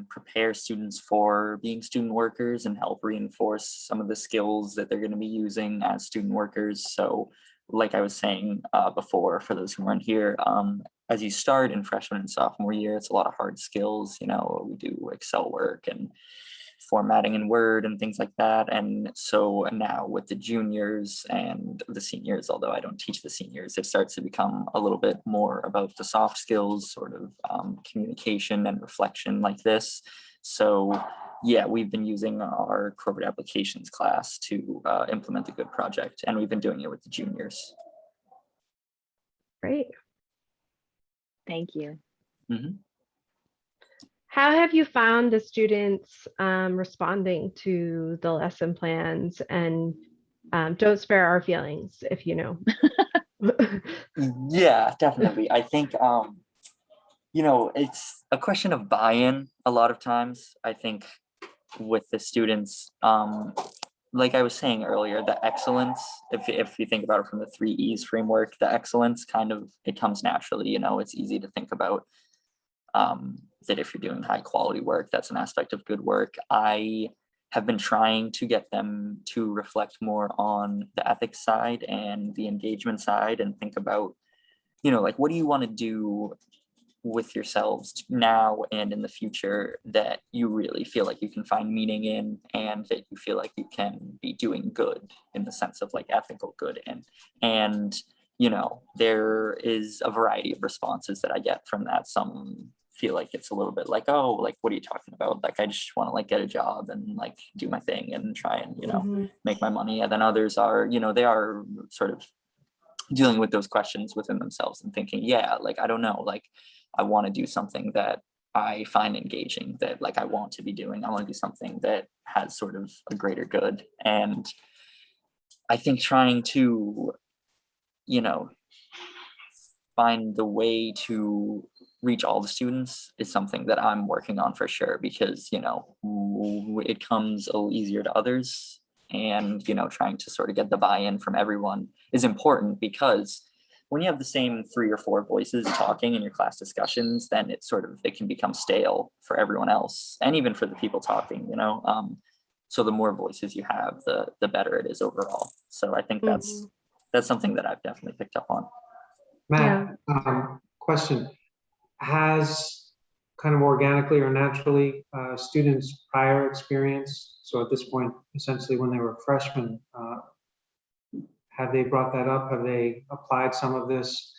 prepare students for being student workers and help reinforce some of the skills that they're going to be using as student workers. So, like I was saying before, for those who weren't here, as you start in freshman and sophomore year, it's a lot of hard skills. You know, we do Excel work and formatting in Word and things like that. And so now with the juniors and the seniors, although I don't teach the seniors, it starts to become a little bit more about the soft skills, sort of communication and reflection like this. So yeah, we've been using our corporate applications class to implement the Good Project, and we've been doing it with the juniors. Great. Thank you. Mhm. How have you found the students responding to the lesson plans? And don't spare our feelings if you know. Yeah, definitely. I think you know, it's a question of buy-in a lot of times. I think with the students, like I was saying earlier, the excellence, if you think about it from the 3 E's framework, the excellence kind of, it comes naturally, you know, it's easy to think about that if you're doing high quality work, that's an aspect of good work. I have been trying to get them to reflect more on the ethics side and the engagement side and think about, you know, like, what do you want to do with yourselves now and in the future that you really feel like you can find meaning in, and that you feel like you can be doing good in the sense of like ethical good. And you know, there is a variety of responses that I get from that. Some feel like it's a little bit like, oh, like, what are you talking about? Like, I just want to like get a job and like do my thing and try and, you know, Mhm. make my money. And then others are, you know, they are sort of dealing with those questions within themselves and thinking, yeah, like, I don't know, like, I want to do something that I find engaging, that like I want to be doing. I want to do something that has sort of a greater good. And I think trying to, you know, find the way to reach all the students is something that I'm working on for sure, because, you know, it comes a little easier to others. And, you know, trying to sort of get the buy-in from everyone is important, because when you have the same 3 or 4 voices talking in your class discussions, then it sort of, it can become stale for everyone else and even for the people talking, you know. So the more voices you have, the better it is overall. So I think Mhm. that's something that I've definitely picked up on. Matt, question. Has kind of organically or naturally students' prior experience, so at this point, essentially when they were freshmen, have they brought that up? Have they applied some of this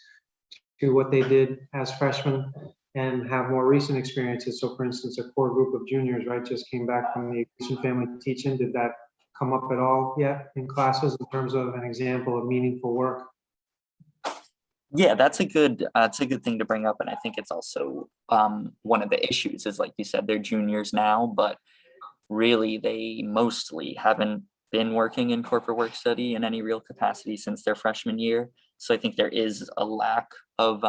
to what they did as freshmen and have more recent experiences? So for instance, a core group of juniors, right, just came back from the Asian family teaching. Did that come up at all yet in classes in terms of an example of meaningful work? Yeah, that's a good thing to bring up. And I think it's also one of the issues is, like you said, they're juniors now, but really they mostly haven't been working in corporate work study in any real capacity since their freshman year. So I think there is a lack of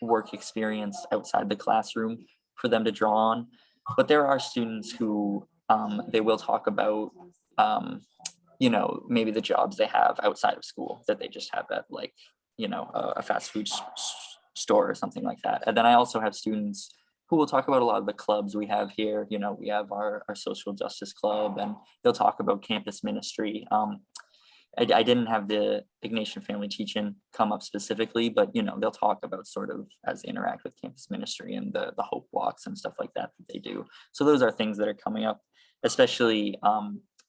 work experience outside the classroom for them to draw on. But there are students who they will talk about, you know, maybe the jobs they have outside of school that they just have at, like, you know, a fast food store or something like that. And then I also have students who will talk about a lot of the clubs we have here. You know, we have our social justice club, and they'll talk about campus ministry. I didn't have the Ignatian family teaching come up specifically, but, you know, they'll talk about sort of as they interact with campus ministry and the hope walks and stuff like that they do. So those are things that are coming up, especially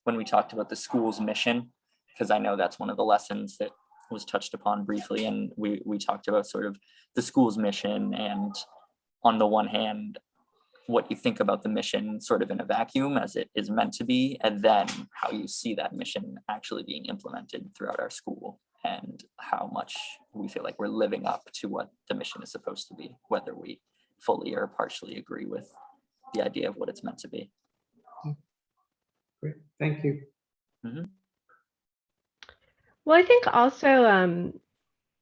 when we talked about the school's mission, because I know that's one of the lessons that was touched upon briefly. And we talked about sort of the school's mission, and on the one hand, what you think about the mission sort of in a vacuum as it is meant to be, and then how you see that mission actually being implemented throughout our school, and how much we feel like we're living up to what the mission is supposed to be, whether we fully or partially agree with the idea of what it's meant to be. Great, thank you. Well, I think also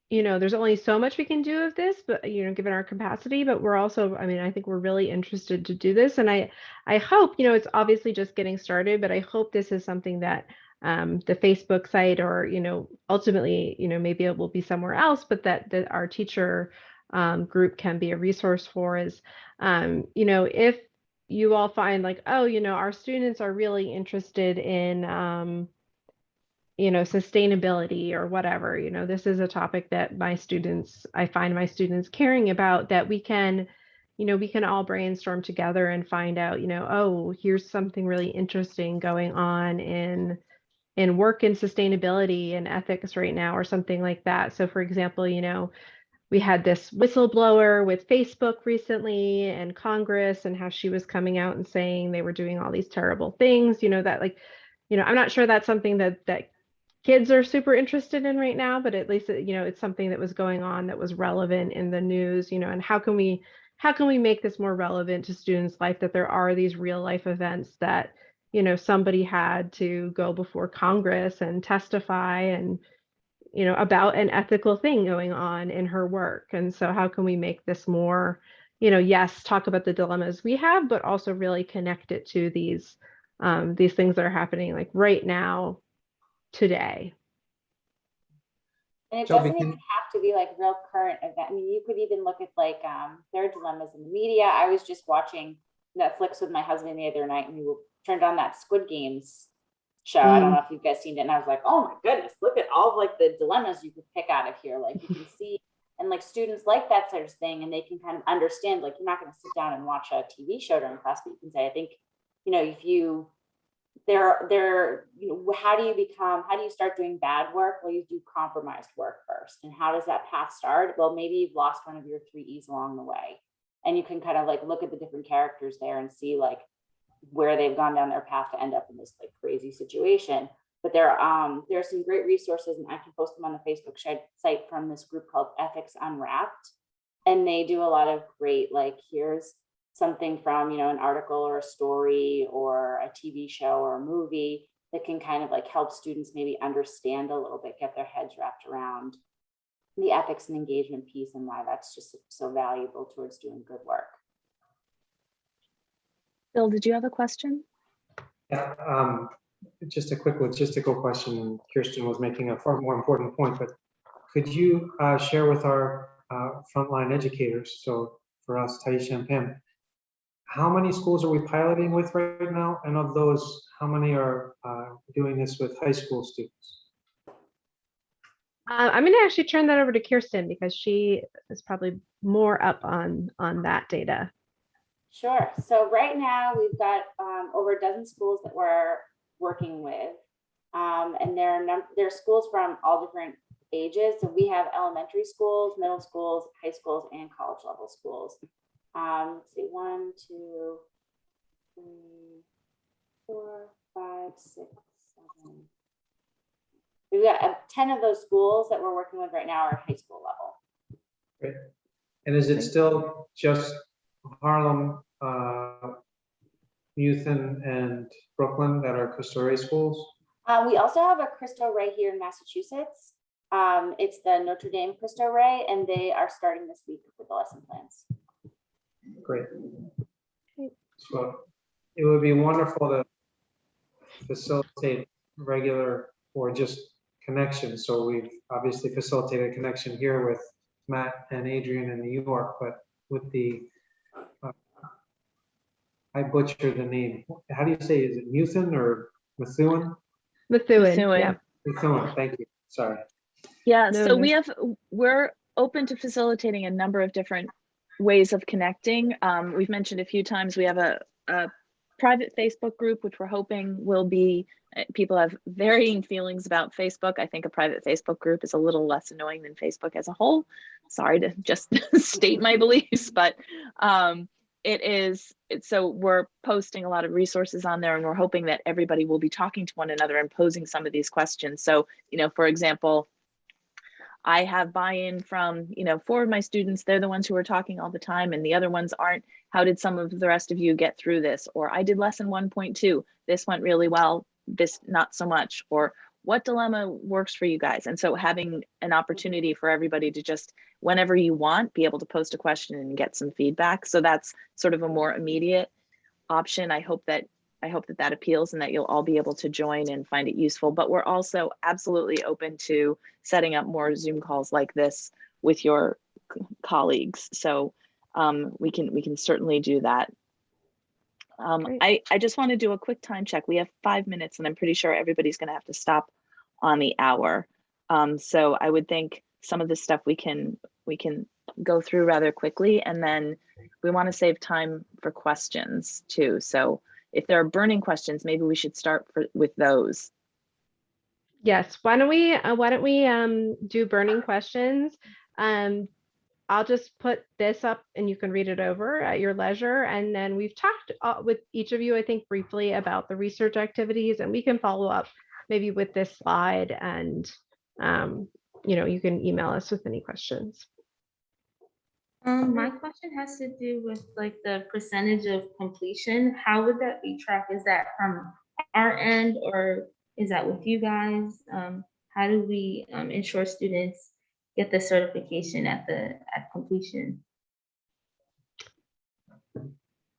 you know, there's only so much we can do of this, but, you know, given our capacity, but we're also, I mean, I think we're really interested to do this. And I hope, you know, it's obviously just getting started, but I hope this is something that the Facebook site or, you know, ultimately, you know, maybe it will be somewhere else, but that our teacher group can be a resource for is, you know, if you all find like, oh, you know, our students are really interested in, you know, sustainability or whatever, you know, this is a topic that I find my students caring about, that we can, you know, we can all brainstorm together and find out, you know, oh, here's something really interesting going on in work and sustainability and ethics right now or something like that. So for example, you know, we had this whistleblower with Facebook recently and Congress, and how she was coming out and saying they were doing all these terrible things, you know, that like, you know, I'm not sure that's something that kids are super interested in right now, but at least, you know, it's something that was going on that was relevant in the news, you know, and how can we make this more relevant to students' life, that there are these real life events that, you know, somebody had to go before Congress and testify and, you know, about an ethical thing going on in her work. And so how can we make this more, you know, yes, talk about the dilemmas we have, but also really connect it to these things that are happening like right now, today. And it Shelby, doesn't even have to be like real current event. I mean, you could even look at like there are dilemmas in the media. I was just watching Netflix with my husband the other night, and we turned on that Squid Games show. I don't know if you guys seen it, and I was like, oh my goodness, look at all of like the dilemmas you could pick out of here. Like you can see, and like students like that sort of thing, and they can kind of understand. Like you're not going to sit down and watch a TV show during class, but you can say, I think, you know, if you you know, how do you start doing bad work? Well, you do compromised work first. And how does that path start? Well, maybe you've lost one of your 3 E's along the way, and you can kind of like look at the different characters there and see like where they've gone down their path to end up in this like crazy situation. But there are some great resources, and I can post them on the Facebook site from this group called Ethics Unwrapped. And they do a lot of great, like, here's something from, you know, an article or a story or a TV show or a movie that can kind of like help students maybe understand a little bit, get their heads wrapped around the ethics and engagement piece and why that's just so valuable towards doing good work. Bill, did you have a question? Yeah, just a quick logistical question, and Kirsten was making a far more important point, but could you share with our frontline educators, so for us, Taisha and Pam, how many schools are we piloting with right now? And of those, how many are doing this with high school students? I'm going to actually turn that over to Kirsten because she is probably more up on that data. Sure. So right now we've got over a dozen schools that we're working with, and there are schools from all different ages. So we have elementary schools, middle schools, high schools, and college level schools. Let's see, 1, 2, 3, 4, 5, 6, 7. We've got 10 of those schools that we're working with right now are high school level. Great. And is it still just Harlem, Newton, and Brooklyn that are Cristo Rey schools? We also have a Cristo Rey here in Massachusetts. It's the Notre Dame Cristo Rey, and they are starting this week with the lesson plans. Great. So it would be wonderful to facilitate regular or just connection. So we've obviously facilitated a connection here with Matt and Adrian in New York, but with the, I butchered the name. How do you say, is it Methuen or Methuen? Methuen, yeah. Methuen, thank you, sorry. Yeah, No, so no. we're open to facilitating a number of different ways of connecting. We've mentioned a few times we have a private Facebook group, which we're hoping will be, people have varying feelings about Facebook. I think a private Facebook group is a little less annoying than Facebook as a whole. Sorry to just state my beliefs, but so we're posting a lot of resources on there, and we're hoping that everybody will be talking to one another and posing some of these questions. So, you know, for example, I have buy-in from, you know, 4 of my students. They're the ones who are talking all the time, and the other ones aren't. How did some of the rest of you get through this? Or I did lesson 1.2. This went really well, this not so much. Or what dilemma works for you guys? And so having an opportunity for everybody to just, whenever you want, be able to post a question and get some feedback. So that's sort of a more immediate option. I hope that that appeals and that you'll all be able to join and find it useful. But we're also absolutely open to setting up more Zoom calls like this with your colleagues. So we can certainly do that. Great. I just want to do a quick time check. We have 5 minutes and I'm pretty sure everybody's going to have to stop on the hour. So I would think some of this stuff we can go through rather quickly, and then we want to save time for questions too. So if there are burning questions, maybe we should start with those. Yes, why don't we do burning questions? I'll just put this up and you can read it over at your leisure. And then we've talked with each of you, I think, briefly about the research activities, and we can follow up maybe with this slide, and you can email us with any questions. My question has to do with like the percentage of completion. How would that be tracked? Is that from our end or is that with you guys? How do we ensure students get the certification at completion?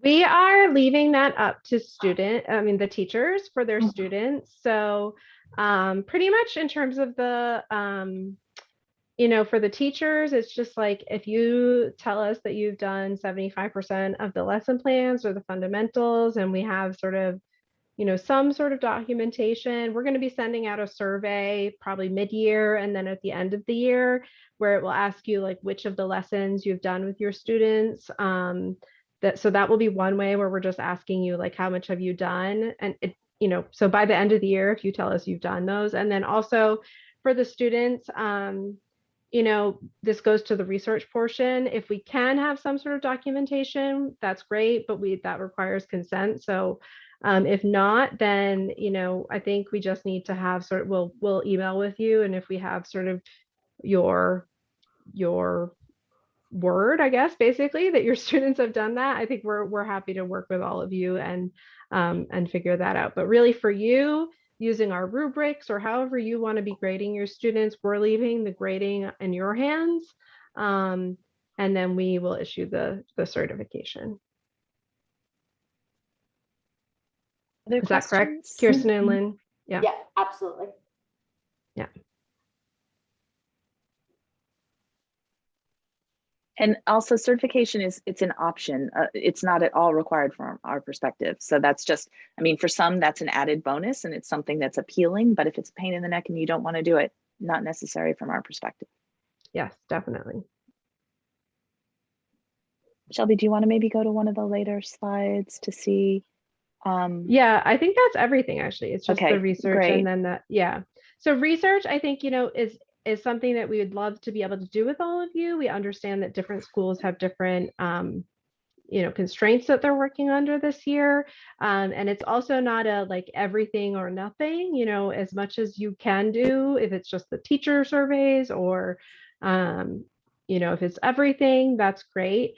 We are leaving that up to the teachers for their students. So pretty much in terms of the, for the teachers, it's just like, if you tell us that you've done 75% of the lesson plans or the fundamentals, and we have sort of, some sort of documentation, we're going to be sending out a survey probably mid-year and then at the end of the year, where it will ask you like which of the lessons you've done with your students. So that will be one way where we're just asking you like, how much have you done? And so by the end of the year, if you tell us you've done those, and then also for the students, this goes to the research portion. If we can have some sort of documentation, that's great, but that requires consent. So if not, then, I think we just need to have we'll email with you. And if we have sort of your word, I guess, basically that your students have done that, I think we're happy to work with all of you and figure that out. But really for you, using our rubrics or however you want to be grading your students, we're leaving the grading in your hands. And then we will issue the certification. Other Is that correct, questions? Kirsten and Lynn? Yeah. Yeah, absolutely. Yeah. And also certification it's an option. It's not at all required from our perspective. So that's just, for some that's an added bonus and it's something that's appealing, but if it's a pain in the neck and you don't want to do it, not necessary from our perspective. Yes, definitely. Shelby, do you want to maybe go to one of the later slides to see? Yeah, I think that's everything actually. It's just Okay, the research great. and then that, yeah. So research, I think, is something that we would love to be able to do with all of you. We understand that different schools have different, constraints that they're working under this year. And it's also not a like everything or nothing, as much as you can do, if it's just the teacher surveys or, if it's everything, that's great.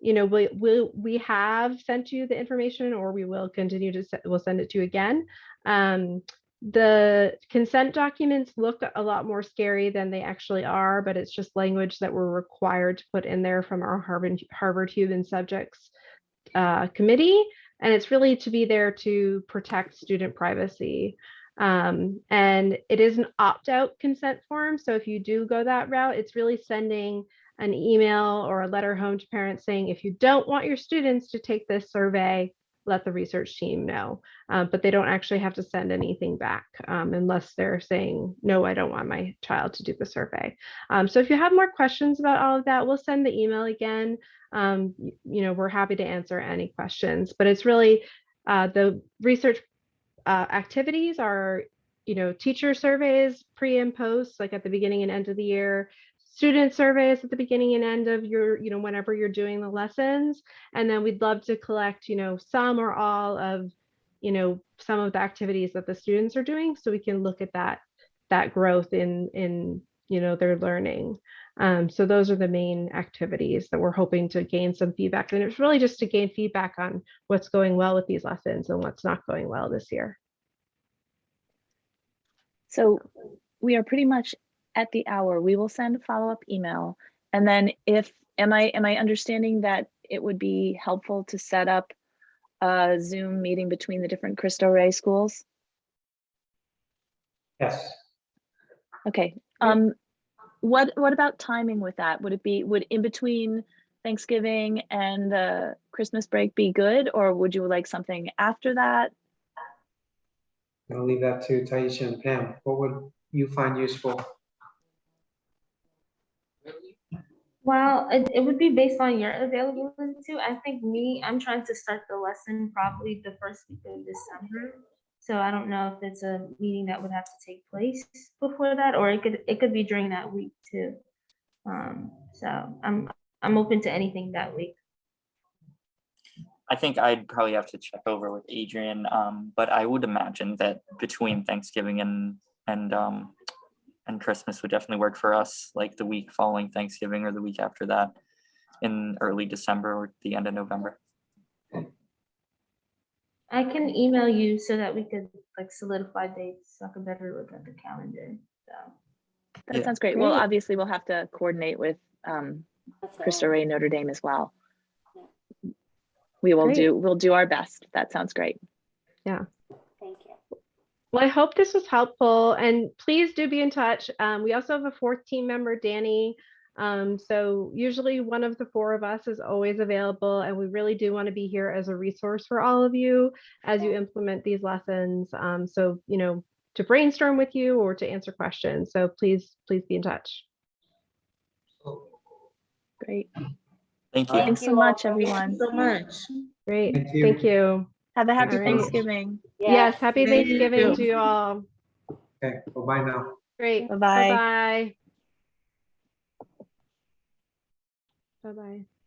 We have sent you the information, or we will continue to we'll send it to you again. The consent documents look a lot more scary than they actually are, but it's just language that we're required to put in there from our Harvard Human Subjects Committee. And it's really to be there to protect student privacy. And it is an opt-out consent form. So if you do go that route, it's really sending an email or a letter home to parents saying, if you don't want your students to take this survey, let the research team know. But they don't actually have to send anything back unless they're saying, no, I don't want my child to do the survey. So if you have more questions about all of that, we'll send the email again. We're happy to answer any questions, but it's really the research activities are, teacher surveys, pre and post, like at the beginning and end of the year, student surveys at the beginning and end of your, whenever you're doing the lessons. And then we'd love to collect, some or all of, some of the activities that the students are doing, so we can look at that growth in their learning. So those are the main activities that we're hoping to gain some feedback. And it's really just to gain feedback on what's going well with these lessons and what's not going well this year. So we are pretty much at the hour. We will send a follow-up email. And then am I understanding that it would be helpful to set up a Zoom meeting between the different Cristo Rey schools? Yes. Okay. What about timing with that? Would in between Thanksgiving and the Christmas break be good, or would you like something after that? I'll leave that to Taisha and Pam. What would you find useful? Well, it would be based on your availability too. I think I'm trying to start the lesson probably the first week of December. So I don't know if it's a meeting that would have to take place before that, or it could be during that week too. So I'm open to anything that week. I think I'd probably have to check over with Adrian, but I would imagine that between Thanksgiving and Christmas would definitely work for us, like the week following Thanksgiving or the week after that in early December or the end of November. I can email you so that we could like solidify dates, so I can better look at the calendar. So That Yeah. sounds great. Well, Great. obviously we'll have to coordinate with Cristo Rey Notre Dame as well. We'll do our best. That sounds great. Thank you. Well, I hope this was helpful, and please do be in touch. We also have a fourth team member, Danny. So usually one of the four of us is always available, and we really do want to be here as a resource for all of you as you implement these lessons. So, to brainstorm with you or to answer questions. So please be in touch. Great. Thank you. Thanks so you all much, for being everyone. so much. Great. Thank you. Thank you. Have a happy All right. Thanksgiving. Yes. Happy Thank Thanksgiving you. to you all. Okay, well, bye now. Great. Bye-bye. Bye-bye. Bye-bye.